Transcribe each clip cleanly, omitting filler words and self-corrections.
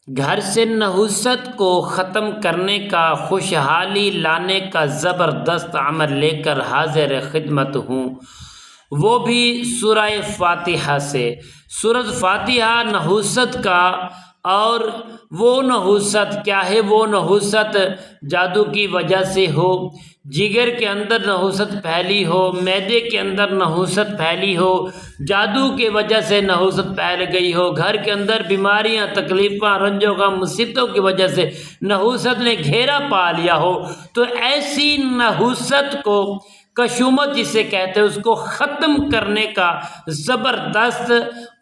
گھر سے نحوست کو ختم کرنے کا، خوشحالی لانے کا زبردست عمل لے کر حاضر خدمت ہوں، وہ بھی سورہ فاتحہ سے۔ سورۃ فاتحہ نحوست کا، اور وہ نحوست کیا ہے؟ وہ نحوست جادو کی وجہ سے ہو، جگر کے اندر نحوست پھیلی ہو، معدے کے اندر نحوست پھیلی ہو، جادو کی وجہ سے نحوست پھیل گئی ہو، گھر کے اندر بیماریاں، تکلیفیں، رنج و غم، مصیبتوں کی وجہ سے نحوست نے گھیرا پا لیا ہو، تو ایسی نحوست کو، کشومت جسے کہتے ہیں، اس کو ختم کرنے کا زبردست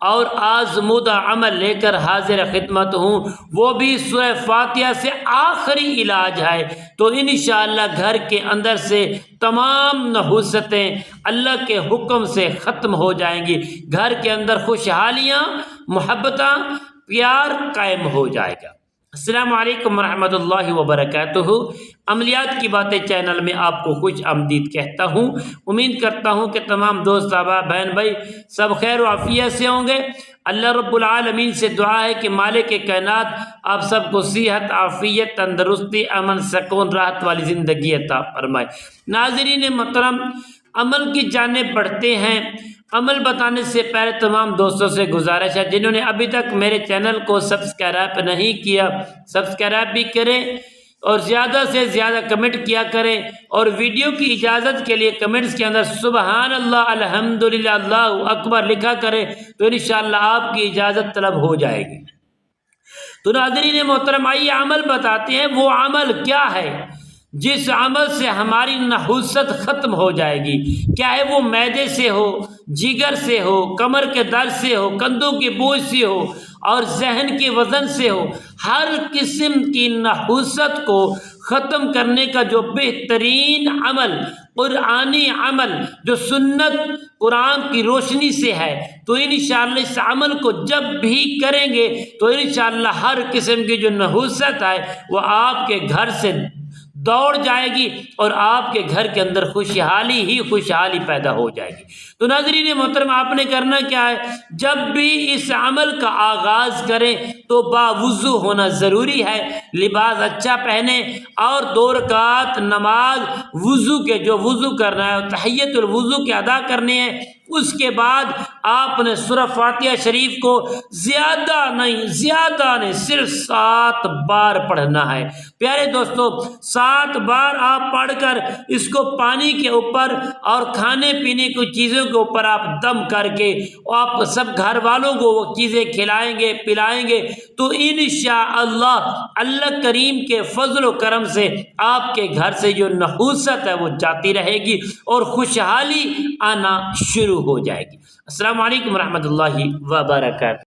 اور آزمودہ عمل لے کر حاضر خدمت ہوں، وہ بھی سورہ فاتحہ سے آخری علاج ہے۔ تو انشاءاللہ گھر کے اندر سے تمام نحوستیں اللہ کے حکم سے ختم ہو جائیں گی، گھر کے اندر خوشحالیاں، محبتاں، پیار قائم ہو جائے گا۔ السلام علیکم ورحمۃ اللہ وبرکاتہ۔ عملیات کی باتیں چینل میں آپ کو خوش آمدید کہتا ہوں۔ امید کرتا ہوں کہ تمام دوست، احباب، بہن بھائی سب خیر و عافیت سے ہوں گے۔ اللہ رب العالمین سے دعا ہے کہ مالک کائنات آپ سب کو صحت، عافیت، تندرستی، امن، سکون، راحت والی زندگی عطا فرمائے۔ ناظرین محترم، عمل کی جانب بڑھتے ہیں۔ عمل بتانے سے پہلے تمام دوستوں سے گزارش ہے، جنہوں نے ابھی تک میرے چینل کو سبسکرائب نہیں کیا، سبسکرائب بھی کریں اور زیادہ سے زیادہ کمنٹ کیا کریں، اور ویڈیو کی اجازت کے لیے کمنٹس کے اندر سبحان اللہ، الحمدللہ، اللہ اکبر لکھا کریں، تو انشاءاللہ آپ کی اجازت طلب ہو جائے گی۔ تو ناظرین محترم، آئیے عمل بتاتے ہیں۔ وہ عمل کیا ہے جس عمل سے ہماری نحوست ختم ہو جائے گی؟ کیا ہے وہ؟ معدے سے ہو، جگر سے ہو، کمر کے درد سے ہو، کندھوں کی بوجھ سے ہو، اور ذہن کے وزن سے ہو۔ ہر قسم کی نحوست کو ختم کرنے کا جو بہترین عمل، قرآنی عمل، جو سنت قرآن کی روشنی سے ہے، تو انشاءاللہ اس عمل کو جب بھی کریں گے تو انشاءاللہ ہر قسم کی جو نحوست ہے وہ آپ کے گھر سے دوڑ جائے گی، اور آپ کے گھر کے اندر خوشحالی ہی خوشحالی پیدا ہو جائے گی۔ تو ناظرین محترم، آپ نے کرنا کیا ہے؟ جب بھی اس عمل کا آغاز کریں تو باوضو ہونا ضروری ہے، لباس اچھا پہنیں، اور 2 رکعت نماز وضو کے، جو وضو کرنا ہے تحیۃ الوضو کے ادا کرنے ہیں۔ اس کے بعد آپ نے سورہ فاتحہ شریف کو زیادہ نہیں صرف 7 بار پڑھنا ہے۔ پیارے دوستو، 7 بار آپ پڑھ کر اس کو پانی کے اوپر اور کھانے پینے کی چیزوں کے اوپر آپ دم کر کے آپ سب گھر والوں کو وہ چیزیں کھلائیں گے، پلائیں گے، تو انشاءاللہ اللہ کریم کے فضل و کرم سے آپ کے گھر سے جو نحوست ہے وہ جاتی رہے گی اور خوشحالی آنا شروع ہو جائے گی۔ السلام علیکم ورحمۃ اللہ وبرکاتہ۔